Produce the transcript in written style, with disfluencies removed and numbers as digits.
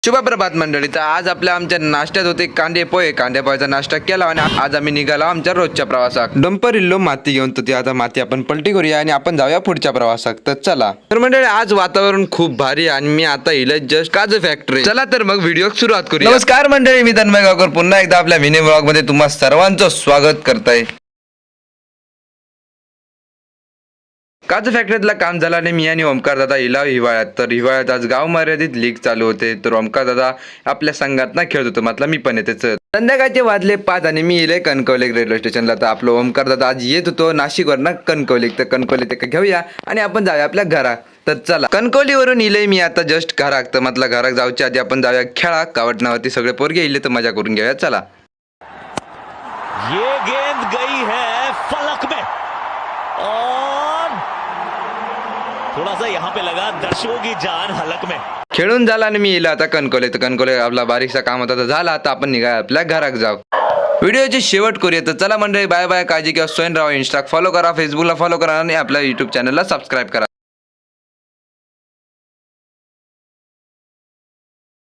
शुभ प्रभात मंडळी. तर आज आमच्या नाश्त्यात होते कांदे पोह्याचा नाश्ता केला आणि आज आम्ही निघालो आमच्या रोजच्या प्रवासात. डंपर इल्लो माती घेऊन तर ती आता माती आपण पलटी करूया आणि आपण जाऊया पुढच्या प्रवासात. तर चला. तर मंडळी आज वातावरण खूप भारी आणि मी आता इले जस्ट काजू फॅक्टरी. चला तर मग व्हिडिओ सुरुवात करूया. नमस्कार मंडळी, मी तन्मय गावकर पुन्हा एकदा आपल्या मिनी ब्लॉग मध्ये तुम्हा सर्वांचं स्वागत करताय. काजू फॅक्टरीतला काम झालं आणि मी आणि ओमकार दादा इला हिवाळ्यात. तर हिवाळ्यात आज गाव मर्यादित लीग चालू होते. तर ओमकार दादा आपल्या संघात ना खेळत होतो, मतलब मी पण येते. संध्याकाळचे वाजले 5 आणि मी इले कणकवली रेल्वे स्टेशनला. तर आपलं ओमकार दादा आज येत होतो नाशिकवर ना कणकवली. तर कणकवली ते घेऊया आणि आपण जाऊया आपल्या घरात. तर चला. कणकवलीवरून इले मी आता जस्ट घरात. तर म्हटलं घरात जाऊच्या आधी आपण जाऊया खेळा. कावटनावरती सगळे पोरगे इले तर मजा करून घेऊया. चला. ये गेंद गई है फलक में और थोड़ा सा यहाँ पे लगा दर्शकों की जान हलक में. खेळून झाला आणि मी इला आता कणकवली. तर कणकवली आपला बारीकसा काम होता तर झाला. आता आपण निघाय आपल्या घरात जाऊ. व्हिडिओची शेवट करूया. तर चला मंडळी, बाय बाय. काळजी घ्या, स्वयं राहा. इंस्टा फॉलो करा, फेसबुकला फॉलो करा आणि आपल्या युट्यूब चॅनलला सबस्क्राईब करा.